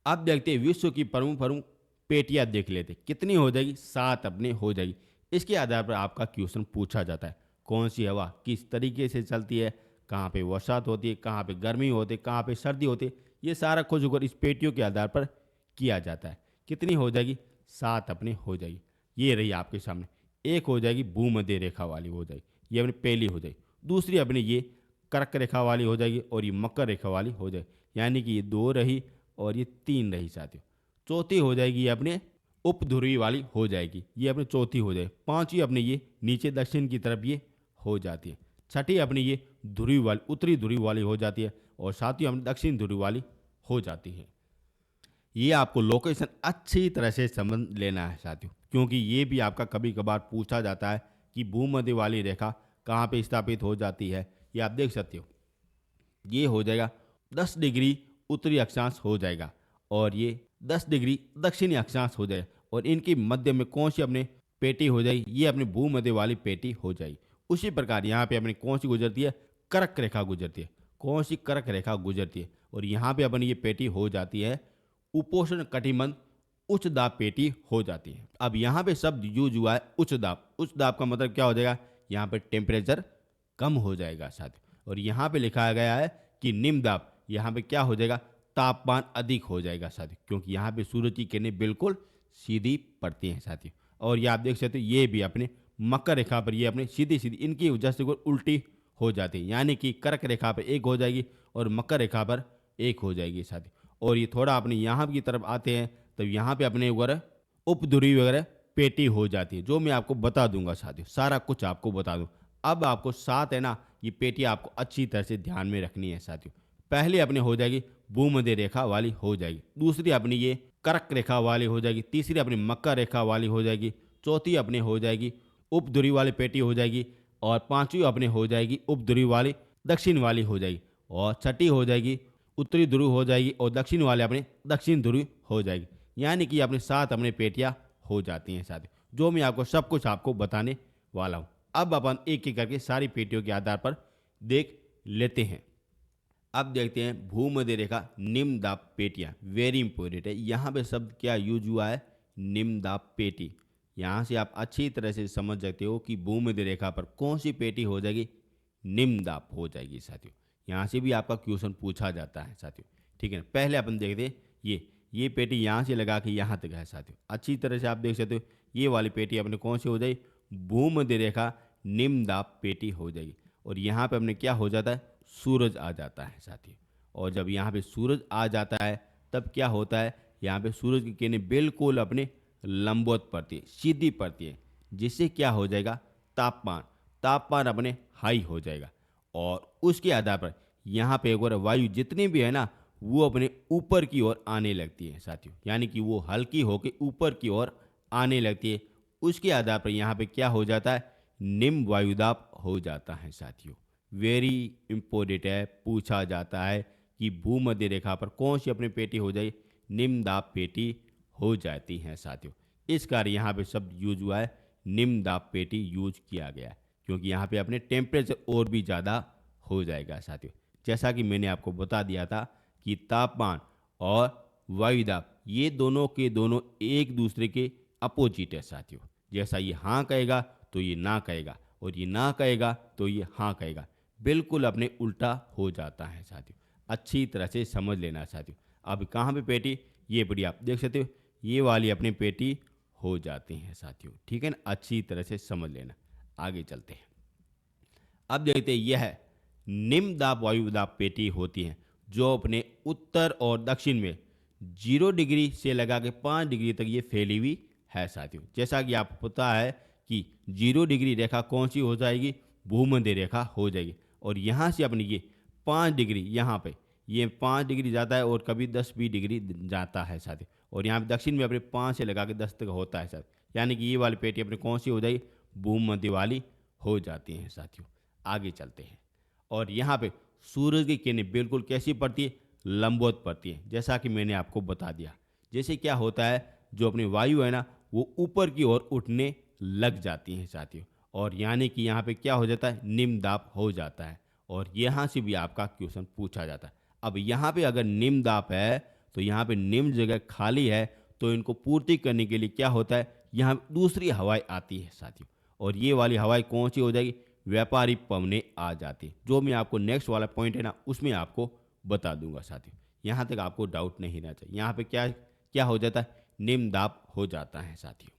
[SPEAKER 1] अब देखते हैं विश्व की प्रमुख प्रमुख पेटियाँ देख लेते हैं। कितनी हो जाएगी, 7 अपने हो जाएगी। इसके आधार पर आपका क्वेश्चन पूछा जाता है, कौन सी हवा किस तरीके से चलती है, कहाँ पे बरसात होती है, कहाँ पे गर्मी होती है, कहाँ पे सर्दी होती है, ये सारा कुछ अगर इस पेटियों के आधार पर किया जाता है। कितनी हो जाएगी, 7 अपने हो जाएगी। ये रही आपके सामने। एक हो जाएगी भूमध्य रेखा वाली हो जाएगी, ये अपनी पहली हो जाएगी। दूसरी अपनी ये कर्क रेखा वाली हो जाएगी और ये मकर रेखा वाली हो जाएगी। यानी कि ये 2 रही और ये 3 रही साथियों। चौथी हो जाएगी ये अपने उपध्रुवी वाली हो जाएगी, ये अपनी चौथी हो जाएगी। पांचवी अपनी ये नीचे दक्षिण की तरफ ये हो जाती है। छठी अपनी ये ध्रुवी वाली उत्तरी ध्रुवी वाली हो जाती है और सातवीं अपनी दक्षिण ध्रुवी वाली हो जाती है। ये आपको लोकेशन अच्छी तरह से समझ लेना है साथियों, क्योंकि ये भी आपका कभी कभार पूछा जाता है कि भूमध्य वाली रेखा कहाँ पे स्थापित हो जाती है। ये आप देख सकते हो, ये हो जाएगा 10 डिग्री उत्तरी अक्षांश हो जाएगा और ये 10 डिग्री दक्षिणी अक्षांश हो जाएगा और इनके मध्य में कौन सी अपने पेटी हो जाएगी, ये अपनी भूमध्य वाली पेटी हो जाएगी। उसी प्रकार यहाँ पे अपनी कौन सी गुजरती है, कर्क रेखा गुजरती है। कौन सी कर्क रेखा गुजरती है और यहाँ पे अपनी ये पेटी हो जाती है उपोष्ण कटिबंध उच्च दाब पेटी हो जाती है। अब यहाँ पे शब्द यूज हुआ है उच्च दाब। उच्च दाब का मतलब क्या हो जाएगा, यहाँ पे टेम्परेचर कम हो जाएगा साथियों। और यहाँ पे लिखा गया है कि निम्न दाब, यहाँ पे क्या हो जाएगा, तापमान अधिक हो जाएगा साथियों, क्योंकि यहाँ पे सूरज की किरणें बिल्कुल सीधी पड़ती हैं साथियों। और ये आप देख सकते हो, ये भी अपने मकर रेखा पर ये अपने सीधी सीधी इनकी वजह से उल्टी हो जाती है, यानी कि कर्क रेखा पर एक हो जाएगी और मकर रेखा पर एक हो जाएगी साथियों। और ये थोड़ा अपने यहाँ की तरफ आते हैं तो यहाँ पे अपने वगैरह उपध्रुवी वगैरह पेटी हो जाती है, जो मैं आपको बता दूंगा साथियों, सारा कुछ आपको बता दूं। अब आपको साथ है ना, ये पेटी आपको अच्छी तरह से ध्यान में रखनी है साथियों। पहले अपने हो जाएगी भूमध्य रेखा वाली हो जाएगी, दूसरी अपनी ये कर्क रेखा वाली हो जाएगी, तीसरी अपनी मकर रेखा वाली हो जाएगी, चौथी अपने हो जाएगी उपध्रुवी वाली पेटी हो जाएगी और पांचवी अपने हो जाएगी उपध्रुवी वाली दक्षिण वाली हो जाएगी और छठी हो जाएगी उत्तरी ध्रुव हो जाएगी और दक्षिण वाले अपने दक्षिण ध्रुव हो जाएगी। यानी कि अपने 7 अपने पेटियां हो जाती हैं साथियों, जो मैं आपको सब कुछ आपको बताने वाला हूं। अब अपन एक एक करके सारी पेटियों के आधार पर देख लेते हैं। अब देखते हैं भूमध्य रेखा निम्न दाब पेटियां, वेरी इंपॉर्टेंट है। यहाँ पे शब्द क्या यूज हुआ है, निम्न दाब पेटी। यहाँ से आप अच्छी तरह से समझ सकते हो कि भूमध्य रेखा पर कौन सी पेटी हो जाएगी, निम्न दाब हो जाएगी साथियों। यहाँ से भी आपका क्वेश्चन पूछा जाता है साथियों, ठीक है। पहले अपन देखते हैं ये पेटी यहाँ से लगा के यहाँ तक है साथियों। अच्छी तरह से आप देख सकते हो, ये वाली पेटी अपने कौन सी हो जाएगी, भूमध्य रेखा निम्न दाब पेटी हो जाएगी। और यहाँ पे अपने क्या हो जाता है, सूरज आ जाता है साथियों। और जब यहाँ पे सूरज आ जाता है तब क्या होता है, यहाँ पे सूरज की किरणें बिल्कुल अपने लंबवत पड़ती है, सीधी पड़ती है, जिससे क्या हो जाएगा, तापमान अपने हाई हो जाएगा। और उसके आधार पर यहाँ पे एक बार वायु जितनी भी है ना, वो अपने ऊपर की ओर आने लगती है साथियों, यानी कि वो हल्की होकर ऊपर की ओर आने लगती है। उसके आधार पर यहाँ पे क्या हो जाता है, निम्न वायुदाब हो जाता है साथियों। वेरी इंपॉर्टेंट है, पूछा जाता है कि भूमध्य रेखा पर कौन सी अपनी पेटी हो जाए, निम्न दाब पेटी हो जाती है साथियों। इस कार्य यहाँ पे शब्द यूज हुआ है, निम्न दाब पेटी यूज किया गया है, क्योंकि यहाँ पे अपने टेम्परेचर और भी ज़्यादा हो जाएगा साथियों। जैसा कि मैंने आपको बता दिया था कि तापमान और वायुदाब ये दोनों के दोनों एक दूसरे के अपोजिट है साथियों। जैसा ये हाँ कहेगा तो ये ना कहेगा और ये ना कहेगा तो ये हाँ कहेगा, बिल्कुल अपने उल्टा हो जाता है साथियों। अच्छी तरह से समझ लेना साथियों। अब कहाँ पे पेटी, ये बड़ी आप देख सकते हो, ये वाली अपनी पेटी हो जाती हैं साथियों, ठीक है ना। अच्छी तरह से समझ लेना। आगे चलते हैं। अब देखते हैं, यह निम्न दाब वायुदाब पेटी होती हैं जो अपने उत्तर और दक्षिण में 0 डिग्री से लगा के 5 डिग्री तक ये फैली हुई है साथियों। जैसा कि आपको पता है कि 0 डिग्री रेखा कौन सी हो जाएगी, भूमध्य रेखा हो जाएगी। और यहाँ से अपनी ये 5 डिग्री, यहाँ पे ये 5 डिग्री जाता है और कभी 10-20 डिग्री जाता है साथियों। और यहाँ पे दक्षिण में अपने 5 से लगा के 10 तक होता है साथियों, यानी कि ये वाली पेटी अपनी कौन सी हो जाएगी, भूमध्य वाली हो जाती हैं साथियों। आगे चलते हैं। और यहाँ पे सूरज की किरणें बिल्कुल कैसी पड़ती है, लंबवत पड़ती है, जैसा कि मैंने आपको बता दिया। जैसे क्या होता है, जो अपनी वायु है ना, वो ऊपर की ओर उठने लग जाती हैं साथियों। और यानी कि यहाँ पे क्या हो जाता है, निम्न दाब हो जाता है। और यहाँ से भी आपका क्वेश्चन पूछा जाता है। अब यहाँ पे अगर निम्न दाब है तो यहाँ पे निम्न जगह खाली है, तो इनको पूर्ति करने के लिए क्या होता है, यहाँ दूसरी हवाएं आती है साथियों। और ये वाली हवाएं कौन सी हो जाएगी, व्यापारी पवनें आ जाती, जो मैं आपको नेक्स्ट वाला पॉइंट है ना, उसमें आपको बता दूंगा साथियों। यहाँ तक आपको डाउट नहीं रहना चाहिए। यहाँ पे क्या क्या हो जाता है, निम्न दाब हो जाता है साथियों।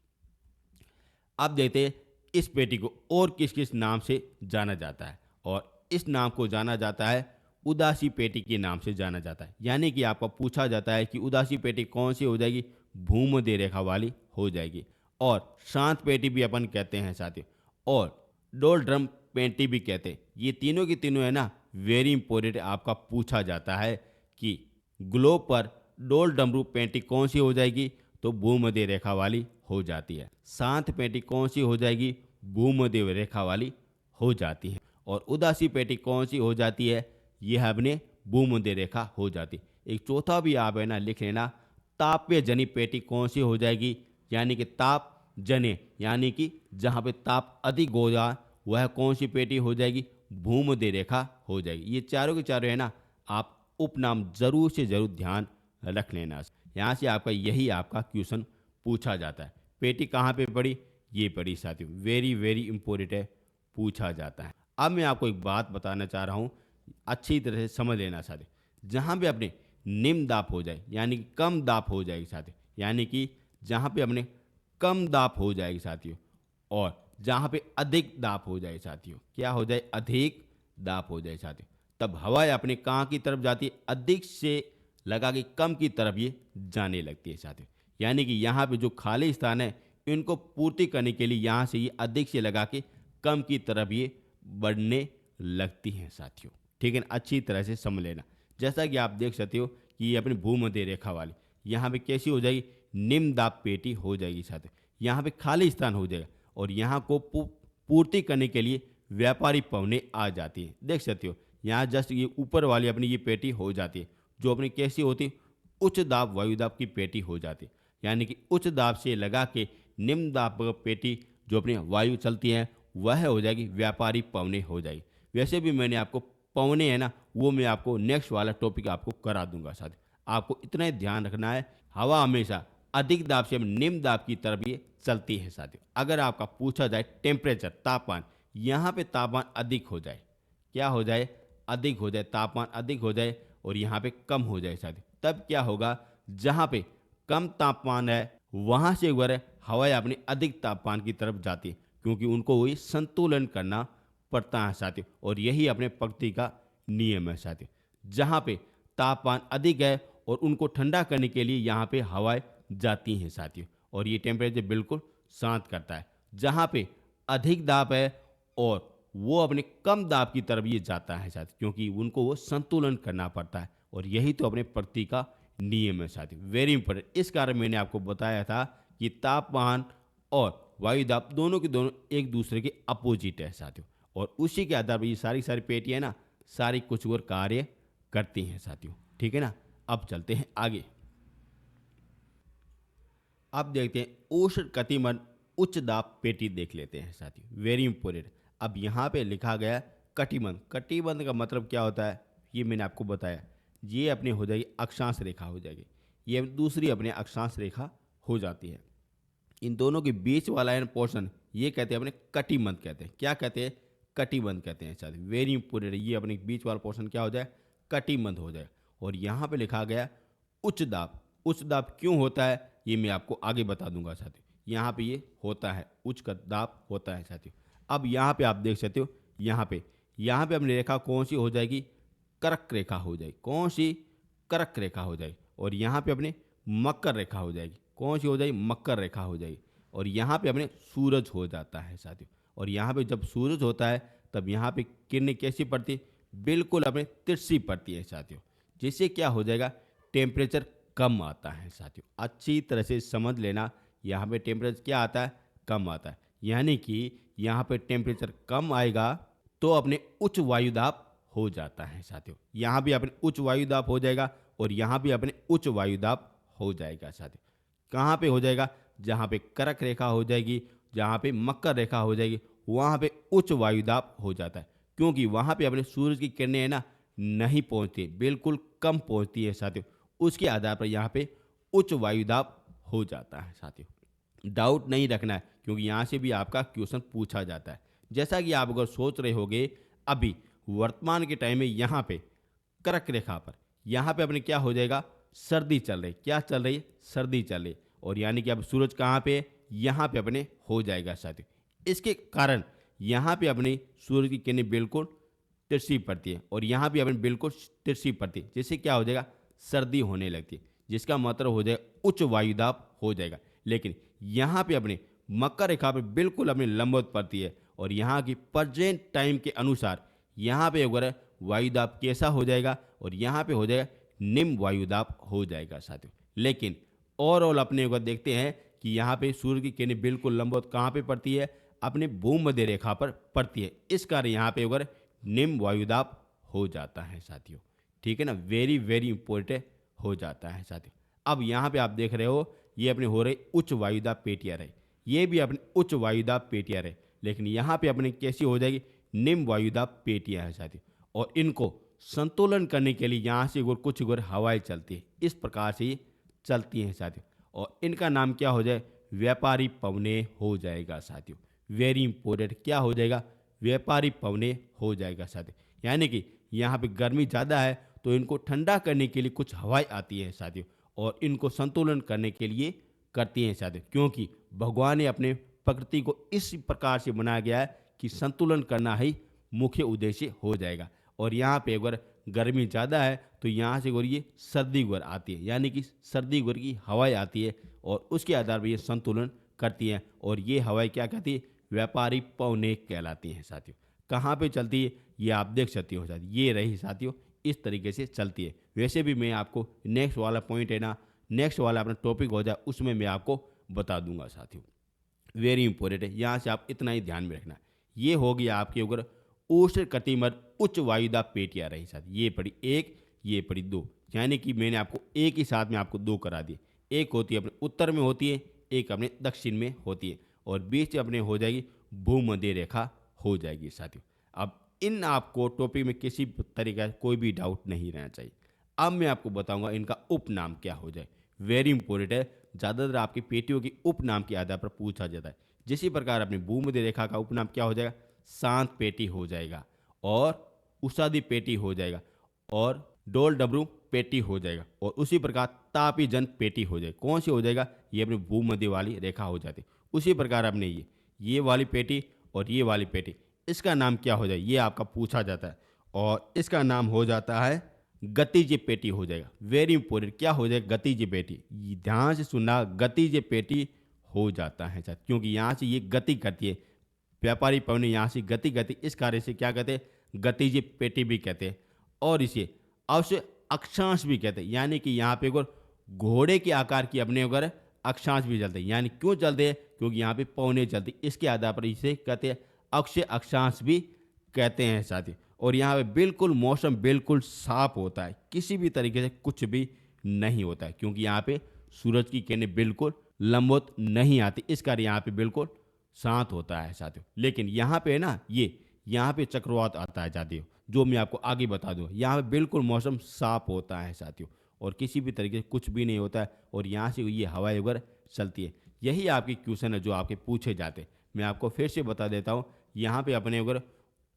[SPEAKER 1] अब देखते हैं इस पेटी को और किस किस नाम से जाना जाता है। और इस नाम को जाना जाता है उदासी पेटी के नाम से जाना जाता है। यानी कि आपको पूछा जाता है कि उदासी पेटी कौन सी हो जाएगी, भूमध्य रेखा वाली हो जाएगी। और शांत पेटी भी अपन कहते हैं साथियों, और डोल ड्रम पेटी भी कहते हैं। ये तीनों की तीनों है ना, वेरी इंपॉर्टेंट आपका पूछा जाता है कि ग्लोब पर डोल डमरू पेटी कौन सी हो जाएगी, तो भूमध्य रेखा वाली हो जाती है। शांत पेटी कौन सी हो जाएगी, भूमध्य रेखा वाली हो जाती है। और उदासी पेटी कौन सी हो जाती है, यह अपने भूमध्य रेखा हो जाती है। एक चौथा भी आप है ना लिख लेना, ताप्य जनी पेटी कौन सी हो जाएगी, यानी कि ताप जने यानी कि जहाँ पे ताप अधिक हो जाए वह कौन सी पेटी हो जाएगी, भूमध्य रेखा हो जाएगी। ये चारों के चारों है ना, आप उपनाम जरूर से जरूर ध्यान रख लेना। यहाँ से आपका यही आपका क्वेश्चन पूछा जाता है। पेटी कहाँ पे पड़ी, ये पड़ी साथियों, वेरी वेरी इंपॉर्टेंट है, पूछा जाता है। अब मैं आपको एक बात बताना चाह रहा हूँ, अच्छी तरह से समझ लेना साथियों। जहाँ पे अपने निम्न दाब हो जाए यानी कि कम दाब हो जाएगी साथियों, यानी कि जहाँ पे अपने कम दाब हो जाएगी साथियों, और जहाँ पे अधिक दाब हो जाए साथियों, क्या हो जाए, अधिक दाब हो जाए साथियों, तब हवाएं अपने कहाँ की तरफ जाती है, अधिक से लगा के कम की तरफ ये जाने लगती है साथियों। यानी कि यहाँ पे जो खाली स्थान है इनको पूर्ति करने के लिए यहाँ से ये अधिक से लगा के कम की तरफ ये बढ़ने लगती हैं साथियों। ठीक है ना, अच्छी तरह से समझ लेना। जैसा कि आप देख सकते हो कि ये अपनी भूमध्य रेखा वाली यहाँ पे कैसी हो जाएगी, निम्न दाब पेटी हो जाएगी साथियों। यहाँ पे खाली स्थान हो जाएगा और यहाँ को पूर्ति करने के लिए व्यापारी पवनें आ जाती है। देख सकते हो यहाँ जस्ट ये ऊपर वाली अपनी ये पेटी हो जाती है, जो अपनी कैसी होती है, उच्च दाब वायुदाब की पेटी हो जाती है। यानी कि उच्च दाब से लगा के निम्न दाब पेटी जो अपनी वायु चलती है वह हो जाएगी व्यापारी पवनें हो जाएगी। वैसे भी मैंने आपको पवनें है ना, वो मैं आपको नेक्स्ट वाला टॉपिक आपको करा दूंगा साथ। आपको इतना ही ध्यान रखना है, हवा हमेशा अधिक दाब से निम्न दाब की तरफ ये चलती है साथियों। अगर आपका पूछा जाए टेम्परेचर तापमान, यहाँ पे तापमान अधिक हो जाए, क्या हो जाए, अधिक हो जाए, तापमान अधिक हो जाए और यहाँ पे कम हो जाए साथियों, तब क्या होगा, जहाँ पे कम तापमान है वहाँ से एक बार हवाएं अपने अधिक तापमान की तरफ जाती है, क्योंकि उनको वही संतुलन करना पड़ता है साथियों। और यही अपने प्रकृति का नियम है साथियों। जहाँ पे तापमान अधिक है और उनको ठंडा करने के लिए यहाँ पे हवाएं जाती हैं साथियों, और ये टेम्परेचर बिल्कुल शांत करता है। जहाँ पे अधिक दाब है और वो अपने कम दाब की तरफ ये जाता है साथियों, क्योंकि उनको वो संतुलन करना पड़ता है, और यही तो अपने प्रकृति का नियम है साथियों, वेरी इंपॉर्टेंट। इस कारण मैंने आपको बताया था कि तापमान और वायु दाब दोनों के दोनों एक दूसरे के अपोजिट है साथियों, और उसी के आधार पर ये सारी सारी पेटियाँ ना सारी कुछ और कार्य करती हैं साथियों। ठीक है ना, अब चलते हैं आगे। अब देखते हैं उष्ण कटिबंध उच्च दाब पेटी देख लेते हैं साथियों, वेरी इंपॉर्टेंट। अब यहाँ पे लिखा गया कटिबंध, कटिबंध का मतलब क्या होता है ये मैंने आपको बताया। ये अपनी हो जाएगी अक्षांश रेखा हो जाएगी, ये दूसरी अपने अक्षांश रेखा हो जाती है। इन दोनों के बीच वाला है पोर्शन ये कहते हैं अपने कटिबंध कहते हैं। क्या कहते हैं, कटिबंध कहते हैं साथियों, वेरी इंपॉर्टेंट। ये अपने बीच वाला पोर्शन क्या हो जाए, कटिबंध हो जाए। और यहाँ पे लिखा गया उच्च दाब, उच्च दाब क्यों होता है ये मैं आपको आगे बता दूंगा साथियों। यहाँ पे ये होता है उच्च का दाब होता है साथियों। अब यहाँ पे आप देख सकते हो, यहाँ पे अपनी रेखा कौन सी हो जाएगी, कर्क रेखा हो जाएगी। कौन सी, कर्क रेखा हो जाएगी। और यहाँ पे अपने मकर रेखा हो जाएगी। कौन सी हो जाएगी, मकर रेखा हो जाएगी। और यहाँ पे अपने सूरज हो जाता है साथियों। और यहाँ पे जब सूरज होता है तब यहाँ पे किरणें कैसी पड़ती है, बिल्कुल अपने तिरछी पड़ती है साथियों, जिससे क्या हो जाएगा, टेम्परेचर कम आता है साथियों। अच्छी तरह से समझ लेना, यहाँ पे टेम्परेचर क्या आता है, कम आता है। यानी कि यहाँ पे टेम्परेचर कम आएगा तो अपने उच्च वायुदाब हो जाता है साथियों। यहाँ भी अपने उच्च वायुदाब हो जाएगा और यहाँ भी अपने उच्च वायुदाब हो जाएगा साथियों। कहाँ पे हो जाएगा, जहाँ पे कर्क रेखा हो जाएगी, जहाँ पे मकर रेखा हो जाएगी, वहाँ पे उच्च वायुदाब हो जाता है, क्योंकि वहाँ पे अपने सूरज की किरणें है ना नहीं पहुँचती, बिल्कुल कम पहुँचती है साथियों। उसके आधार पर यहाँ पे उच्च वायुदाब हो जाता है साथियों। डाउट नहीं रखना है, क्योंकि यहाँ से भी आपका क्वेश्चन पूछा जाता है। जैसा कि आप अगर सोच रहे होगे, अभी वर्तमान के टाइम में यहाँ पे कर्क रेखा पर यहाँ पे अपने क्या हो जाएगा, सर्दी चल रही, क्या चल रही है, सर्दी चल रही। और यानी कि अब सूरज कहाँ पे, यहाँ पे अपने हो जाएगा साथियों। इसके कारण यहाँ पे अपने सूरज की किरणें बिल्कुल तिरछी पड़ती है और यहाँ भी अपने बिल्कुल तिरछी पड़ती है, जिससे क्या हो जाएगा, सर्दी होने लगती है, जिसका मतलब हो जाएगा उच्च वायुदाब हो जाएगा। लेकिन यहाँ पे अपने मकर रेखा पे बिल्कुल अपनी लंबवत पड़ती है और यहाँ की प्रेजेंट टाइम के अनुसार यहाँ पे अगर वायुदाब कैसा हो जाएगा, और यहाँ पे हो जाएगा निम्न वायुदाब हो जाएगा साथियों। लेकिन ओवरऑल अपने अगर देखते हैं कि यहाँ पे सूर्य की किरणें बिल्कुल लंबवत कहाँ पे पड़ती है, अपने भूमध्य रेखा पर पड़ती है, इस कारण यहाँ पे अगर निम्न वायुदाब हो जाता है साथियों। ठीक है ना, वेरी वेरी इंपॉर्टेंट हो जाता है साथियों। अब यहाँ पे आप देख रहे हो ये अपने हो रही उच्च वायुदाब पेटियां रहे, ये भी अपनी उच्च वायुदाब पेटियां रहे, लेकिन यहाँ पे अपने कैसी हो जाएगी, निम्न वायुदाब पेटियां है साथियों। और इनको संतुलन करने के लिए यहाँ से कुछ हवाएं चलती है, इस प्रकार से ये चलती हैं साथियों। और इनका नाम क्या हो जाए, व्यापारी पवने हो जाएगा साथियों। वेरी इंपॉर्टेंट क्या हो जाएगा, व्यापारी पवने हो जाएगा साथियों। यानी कि यहाँ पे गर्मी ज़्यादा है तो इनको ठंडा करने के लिए कुछ हवाएं आती हैं साथियों, और इनको संतुलन करने के लिए करती हैं साथियों, क्योंकि भगवान ने अपने प्रकृति को इस प्रकार से बनाया गया है कि संतुलन करना ही मुख्य उद्देश्य हो जाएगा। और यहाँ पे अगर गर्मी ज़्यादा है तो यहाँ से ये सर्दी गुर आती है, यानी कि सर्दी गुर की हवाएं आती है और उसके आधार पर ये संतुलन करती हैं। और ये हवाएं क्या कहती है, व्यापारी पवने कहलाती हैं साथियों। कहाँ पे चलती है ये आप देख सकते हो साथियों, ये रही साथियों, इस तरीके से चलती है। वैसे भी मैं आपको नेक्स्ट वाला पॉइंट है ना, नेक्स्ट वाला अपना टॉपिक हो जाए उसमें मैं आपको बता दूंगा साथियों। वेरी इंपॉर्टेंट है, यहाँ से आप इतना ही ध्यान में रखना। ये हो गया आपके अगर उष्ण कटिबंध उच्च वायुदाब पेटियां रही साथ, ये पड़ी एक, ये पड़ी दो, यानी कि मैंने आपको एक ही साथ में आपको दो करा दिए। एक होती है अपने उत्तर में होती है, एक अपने दक्षिण में होती है, और बीच अपने हो जाएगी भूमध्य रेखा हो जाएगी साथियों। अब इन आपको टॉपिक में किसी तरीके का कोई भी डाउट नहीं रहना चाहिए। अब मैं आपको बताऊंगा इनका उपनाम क्या हो जाए। वेरी इंपॉर्टेंट है, ज़्यादातर आपकी पेटियों की उपनाम के आधार पर पूछा जाता है। जिसी प्रकार अपनी भूमध्य रेखा का उपनाम क्या हो जाएगा, शांत पेटी हो जाएगा, और उषादी पेटी हो जाएगा, और डोल डबरू पेटी हो जाएगा, और उसी प्रकार तापी जन पेटी हो जाएगी। कौन सी हो जाएगा, ये अपनी भूमध्य वाली रेखा हो जाती है। उसी प्रकार अपने ये वाली पेटी और ये वाली पेटी, इसका नाम क्या हो जाए, ये आपका पूछा जाता है, और इसका नाम हो जाता है गतिज पेटी हो जाएगा। वेरी इंपॉर्टेंट क्या हो जाएगा, गतिज पेटी, ध्यान से सुनना, गतिज पेटी हो जाता है सर, क्योंकि यहाँ से ये गति करती है, व्यापारी पवने यहाँ से गति, इस कार्य से क्या कहते हैं, गतिज पेटी भी कहते हैं। और इसे अवश्य अक्षांश भी कहते हैं, यानी कि यहाँ पे अगर घोड़े के आकार की अपने अगर अक्षांश भी चलते हैं, यानी क्यों चलते हैं, क्योंकि यहाँ पे पौने चलते, इसके आधार पर इसे कहते हैं अक्षय अक्षांश भी कहते हैं साथी। और यहाँ पे बिल्कुल मौसम बिल्कुल साफ होता है, किसी भी तरीके से कुछ भी नहीं होता है, क्योंकि यहाँ पे सूरज की किरणें बिल्कुल लंबवत नहीं आती, इस कारण यहाँ पे बिल्कुल शांत होता है साथियों। लेकिन यहाँ पे ना ये यहाँ पे चक्रवात आता है साथियों, जो मैं आपको आगे बता दूँ। यहाँ पे बिल्कुल मौसम साफ होता है साथियों, और किसी भी तरीके से कुछ भी नहीं होता है, और यहाँ से ये हवाएं वगैरह चलती है। यही आपके क्वेश्चन है जो आपके पूछे जाते हैं। मैं आपको फिर से बता देता हूँ, यहाँ पे अपने अगर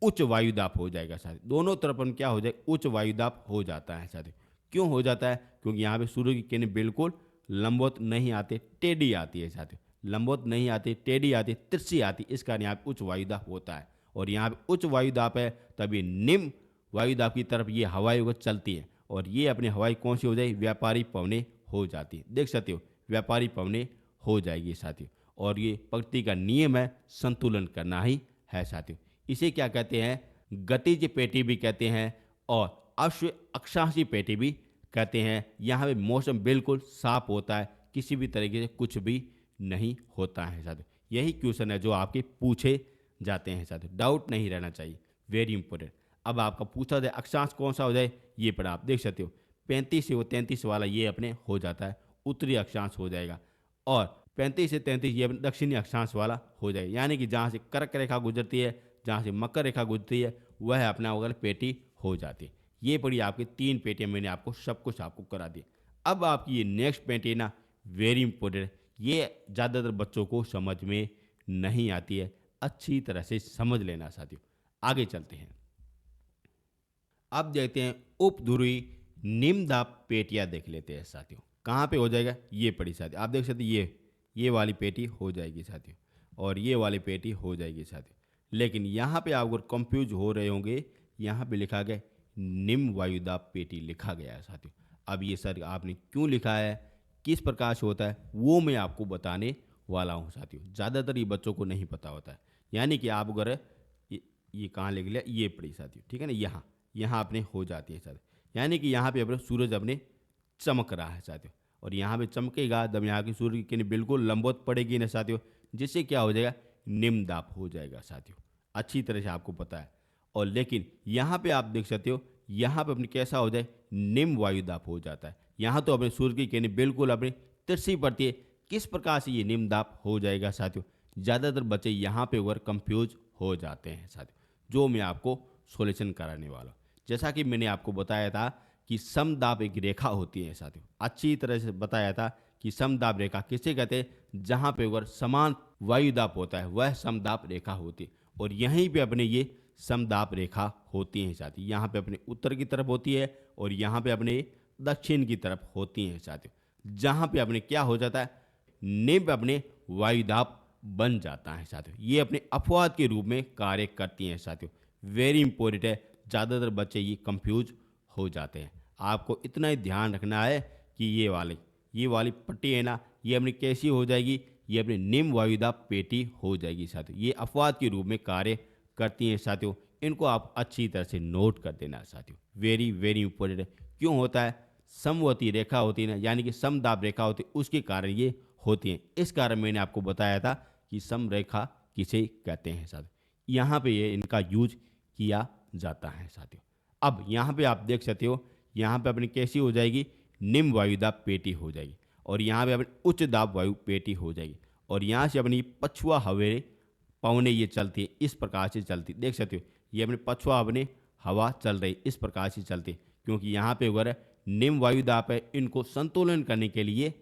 [SPEAKER 1] उच्च वायुदाब हो जाएगा साथियों, दोनों तरफ क्या हो जाए, उच्च वायुदाब हो जाता है साथियों। क्यों हो जाता है, क्योंकि यहाँ पे सूर्य की किरणें बिल्कुल लंबवत नहीं आते, टेढ़ी आती है साथियों, लंबवत नहीं आती, टेढ़ी आती, तिरछी आती, इस कारण यहाँ पे उच्च वायुदाब होता है। और यहाँ पे उच्च वायुदाब है तभी निम्न वायुदाब की तरफ ये हवाएं वो चलती है, और ये अपनी हवाएं कौन सी हो जाए, व्यापारी पवने हो जाती है। देख सकते हो, व्यापारी पवने हो जाएगी साथियों। और ये प्रकृति का नियम है, संतुलन करना ही है साथियों। इसे क्या कहते हैं, गतिज पेटी भी कहते हैं, और अश्व अक्षांशी पेटी भी कहते हैं। यहाँ पे मौसम बिल्कुल साफ होता है, किसी भी तरीके से कुछ भी नहीं होता है साथियों। यही क्वेश्चन है जो आपके पूछे जाते हैं साथियों, डाउट नहीं रहना चाहिए, वेरी इंपॉर्टेंट। अब आपका पूछा जाए अक्षांश कौन सा हो जाए, ये पढ़ा आप देख सकते हो, 35 से वो 33 वाला ये अपने हो जाता है उत्तरी अक्षांश हो जाएगा, और 35 से 33 ये अपने दक्षिणी अक्षांश वाला हो जाएगा। यानी कि जहाँ से कर्क रेखा गुजरती है, जहाँ से मकर रेखा गुजरती है, वह अपना अगर पेटी हो जाती है। ये पड़ी आपकी 3 पेटियाँ, मैंने आपको सब कुछ आपको करा दी। अब आपकी ये नेक्स्ट पेटी ना, वेरी इंपॉर्टेंट, ये ज़्यादातर बच्चों को समझ में नहीं आती है, अच्छी तरह से समझ लेना साथियों। आगे चलते हैं, अब देखते हैं उपध्रुवी निम्न दाब पेटियां देख लेते हैं साथियों। कहाँ पे हो जाएगा, ये पड़ी साथियों, आप देख सकते ये वाली पेटी हो जाएगी साथियों, और ये वाली पेटी हो जाएगी साथियों। लेकिन यहाँ पे आप अगर कंफ्यूज हो रहे होंगे यहाँ पे लिखा गया निम्न वायुदाब पेटी लिखा गया है साथियों। अब ये सर आपने क्यों लिखा है, किस प्रकार से होता है, वो मैं आपको बताने वाला हूँ साथियों। ज़्यादातर ये बच्चों को नहीं पता होता है। यानी कि आप अगर ये कहाँ लिख लिया, ये पढ़ी साथियों, ठीक है ना, यहाँ यहाँ अपने हो जाती है साथियों। यानी कि यहाँ पे अपने सूरज अपने चमक रहा है साथियों, और यहाँ पे चमकेगा तब यहाँ की सूर्य की किरण बिल्कुल लंबवत पड़ेगी ना साथियों, जिससे क्या हो जाएगा, निम्न दाब हो जाएगा साथियों। अच्छी तरह से आपको पता है। और लेकिन यहाँ पे आप देख सकते हो, यहाँ पे अपने कैसा हो जाए, निम्न वायु दाब हो जाता है। यहाँ तो अपने सूर्य की किरण बिल्कुल अपनी तिरछी पड़ती है। किस प्रकार से ये निम्न दाब हो जाएगा साथियों, ज़्यादातर बच्चे यहाँ पे ओवर कंफ्यूज हो जाते हैं साथियों, जो मैं आपको सॉल्यूशन कराने वाला हूँ। जैसा कि मैंने आपको बताया था कि समदाब एक रेखा होती है साथियों, अच्छी तरह से बताया था कि समदाब रेखा किसे कहते हैं, जहाँ पे अगर समान वायुदाब होता है वह समदाब रेखा होती है। और यहीं पे अपने ये समदाब रेखा होती है साथियों, यहाँ पे अपने उत्तर की तरफ होती है और यहाँ पे अपने दक्षिण की तरफ होती हैं साथियों, जहाँ पे अपने क्या हो जाता है, निम्न अपने वायुदाब बन जाता है साथियों। ये अपने अपवाद के रूप में कार्य करती हैं साथियों। वेरी इंपॉर्टेंट है, ज़्यादातर बच्चे ये कंफ्यूज हो जाते हैं। आपको इतना ही ध्यान रखना है कि ये वाली पट्टी है ना, ये अपनी कैसी हो जाएगी, ये अपनी निम्न वायुदाब पेटी हो जाएगी साथियों। ये अपवाद के रूप में कार्य करती हैं साथियों। इनको आप अच्छी तरह से नोट कर देना साथियों, वेरी वेरी इंपॉर्टेंट है। क्यों होता है, समवर्ती रेखा होती है ना, यानी कि समदाब रेखा होती है, उसके कारण ये होती हैं। इस कारण मैंने आपको बताया था कि समरेखा किसे कहते हैं साथियों। यहाँ पे ये इनका यूज किया जाता है साथियों। अब यहाँ पे आप देख सकते हो, यहाँ पे अपनी कैसी हो जाएगी, निम्न वायुदाब पेटी हो जाएगी, और यहाँ पे अपनी उच्च दाब वायु पेटी हो जाएगी। और यहाँ से अपनी पछुआ हवा पवने ये चलती है, इस प्रकार से चलती, देख सकते हो ये अपने पछुआ अपने हवा चल रही, इस प्रकार से चलती, क्योंकि यहाँ पे अगर निम्न वायुदाब है, इनको संतुलन करने के लिए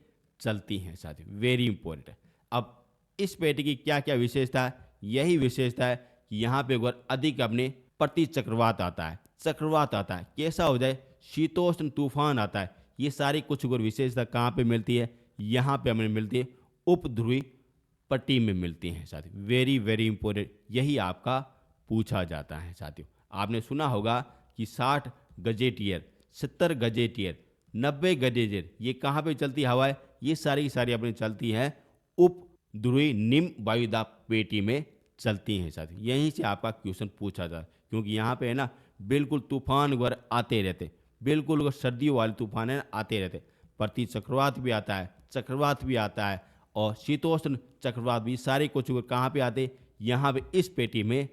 [SPEAKER 1] चलती हैं साथियों, वेरी इंपॉर्टेंट है। अब इस पेटी की क्या क्या विशेषता है, यही विशेषता है कि यहाँ पे अगर अधिक अपने प्रति चक्रवात आता है, चक्रवात आता है, कैसा हो जाए, शीतोष्ण तूफान आता है, ये सारी कुछ अगर विशेषता कहाँ पे मिलती है, यहाँ पे हमें मिलती है उपध्रुवी पट्टी में मिलती हैं साथियों। वेरी वेरी इंपॉर्टेंट, यही आपका पूछा जाता है साथियों। आपने सुना होगा कि 60 गजेटियर, 70 गजेटियर, 90 गजेटियर, ये कहाँ पे चलती हवा है, ये सारी की सारी अपनी चलती हैं उप ध्रुवी निम्न वायुदाब पेटी में चलती हैं साथियों। यहीं से आपका क्वेश्चन पूछा जाता है, क्योंकि यहाँ पे है ना बिल्कुल तूफान वगैरह आते रहते, बिल्कुल अगर सर्दियों वाले तूफान है ना आते रहते, प्रति चक्रवात भी आता है, चक्रवात भी आता है, और शीतोष्ण चक्रवात भी, सारे कुछ कहाँ पे आते, यहाँ पे इस पेटी में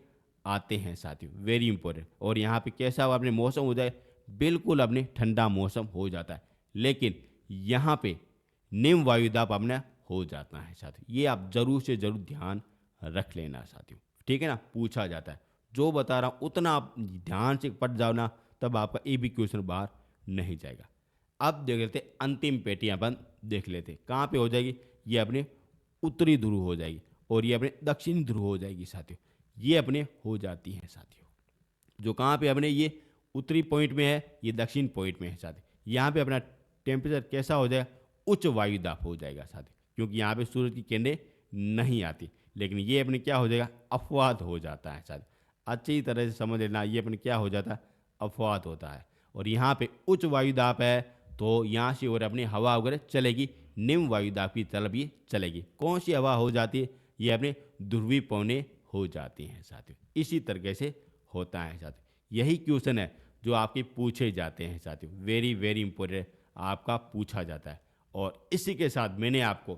[SPEAKER 1] आते हैं साथियों, वेरी इंपॉर्टेंट। और यहाँ पे कैसा हो अपने मौसम हो जाए, बिल्कुल अपने ठंडा मौसम हो जाता है, लेकिन यहाँ पे निम्न वायुदाब अपना हो जाता है साथियों। ये आप जरूर से जरूर ध्यान रख लेना साथियों, ठीक है ना, पूछा जाता है। जो बता रहा हूँ उतना आप ध्यान से पढ़ जाओ ना, तब आपका एक भी क्वेश्चन बाहर नहीं जाएगा। अब देख लेते अंतिम पेटी, अपन देख लेते कहाँ पे हो जाएगी, ये अपने उत्तरी ध्रुव हो जाएगी और ये अपने दक्षिणी ध्रुव हो जाएगी साथियों। ये अपने हो जाती हैं साथियों, जो कहाँ पे अपने ये उत्तरी पॉइंट में है, ये दक्षिण पॉइंट में है साथियों। यहाँ पे अपना टेम्परेचर कैसा हो जाएगा, उच्च वायुदाब हो जाएगा साथियों, क्योंकि यहाँ पे सूरज की किरणें नहीं आती। लेकिन ये अपने क्या हो जाएगा, अपवाद हो जाता है साथियों। अच्छी तरह से समझ लेना, ये अपने क्या हो जाता है, अपवाद होता है। और यहाँ पे उच्च वायुदाब है, तो यहाँ से और अपनी हवा वगैरह चलेगी, निम्न वायुदाब की तरफ ये चलेगी। कौन सी हवा हो जाती है, ये अपने ध्रुवी पवनें हो जाती हैं साथियों। इसी तरीके से होता है साथियों। यही क्वेश्चन है जो आपके पूछे जाते हैं साथियों, वेरी वेरी इंपॉर्टेंट, आपका पूछा जाता है। और इसी के साथ मैंने आपको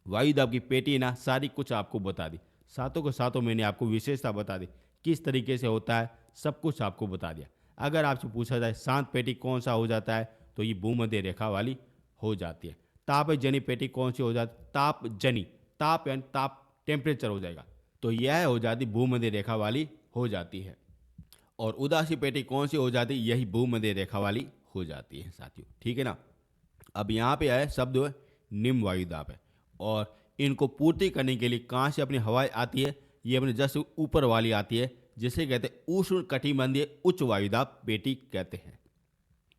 [SPEAKER 1] वायुदाब की पेटी ना सारी कुछ आपको बता दी, सातों के सातों मैंने आपको विशेषता बता दी, किस तरीके से होता है, सब कुछ आपको बता दिया। अगर आपसे पूछा जाए शांत पेटी कौन सा हो जाता है, तो ये भूमध्य रेखा वाली हो जाती है। ताप जनी पेटी कौन सी हो जाती, ताप जनी, ताप यानी ताप टेम्परेचर हो जाएगा, तो यह हो जाती भूमध्य रेखा वाली हो जाती है। और उदासी पेटी कौन सी हो जाती, यही भूमध्य रेखा वाली हो जाती है साथियों, ठीक है ना। अब यहाँ पे आए शब्द निम्न वायुदाब है, और इनको पूर्ति करने के लिए कहाँ से अपनी हवाएं आती है, ये अपने जस्ट ऊपर वाली आती है, जिसे कहते हैं उष्ण कटिबंधीय उच्च वायुदाब पेटी कहते हैं,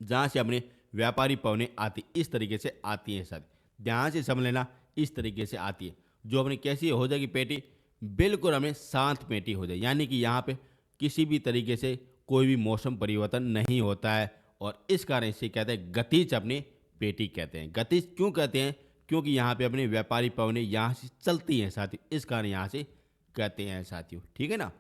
[SPEAKER 1] जहाँ से अपने व्यापारी पवनें आती, इस तरीके से आती हैं सर, ध्यान से समझ लेना, इस तरीके से आती है। जो अपनी कैसी हो जाएगी पेटी, बिल्कुल हमें शांत पेटी हो जाए, यानी कि यहाँ पे किसी भी तरीके से कोई भी मौसम परिवर्तन नहीं होता है और इस कारण इसे कहते हैं गतिज अपनी पेटी कहते हैं। गतिज क्यों कहते हैं? क्योंकि यहाँ पे अपने व्यापारी पवनें यहाँ से चलती हैं साथियों, इस कारण यहाँ से कहते हैं साथियों। ठीक है ना,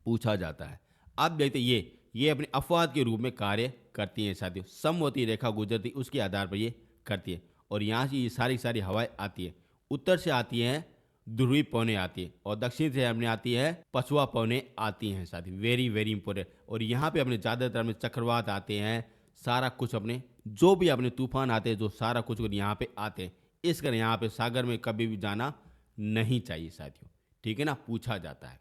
[SPEAKER 1] पूछा जाता है। अब देखते हैं ये अपने अपवाद के रूप में कार्य करती हैं साथियों। समवर्ती रेखा गुजरती उसके आधार पर ये करती है और यहाँ से ये सारी सारी हवाएं आती है। उत्तर से आती हैं ध्रुवी पवनें आती है और दक्षिण से हमने आती है पछुआ पवनें आती हैं साथियों। Very very important. और यहाँ पे अपने ज़्यादातर में चक्रवात आते हैं, सारा कुछ अपने जो भी अपने तूफान आते हैं, जो सारा कुछ यहाँ पे आते हैं। इस कारण यहाँ पे सागर में कभी भी जाना नहीं चाहिए साथियों। ठीक है ना, पूछा जाता है।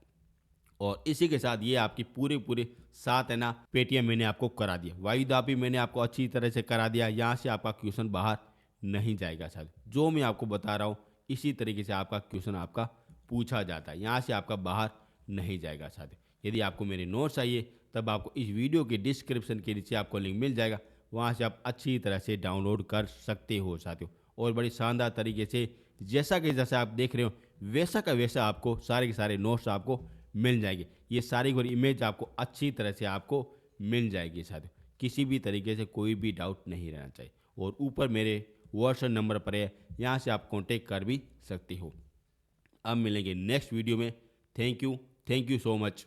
[SPEAKER 1] और इसी के साथ ये आपकी पूरे पूरे 7 है ना पेटियां मैंने आपको करा दिया। वायुदाप भी मैंने आपको अच्छी तरह से करा दिया। यहाँ से आपका क्वेश्चन बाहर नहीं जाएगा साथियों। जो मैं आपको बता रहा हूँ इसी तरीके से आपका क्वेश्चन आपका पूछा जाता है, यहाँ से आपका बाहर नहीं जाएगा साथियों। यदि आपको मेरे नोट्स चाहिए तब आपको इस वीडियो के डिस्क्रिप्शन के नीचे आपको लिंक मिल जाएगा, वहाँ से आप अच्छी तरह से डाउनलोड कर सकते हो साथियों। और बड़ी शानदार तरीके से जैसा कि जैसा आप देख रहे हो वैसा का वैसा आपको सारे के सारे नोट्स आपको मिल जाएंगे। ये सारी कोई इमेज आपको अच्छी तरह से आपको मिल जाएगी साथियों। किसी भी तरीके से कोई भी डाउट नहीं रहना चाहिए। और ऊपर मेरे व्हाट्सएप नंबर पर है, यहाँ से आप कांटेक्ट कर भी सकते हो। अब मिलेंगे नेक्स्ट वीडियो में। Thank you so much.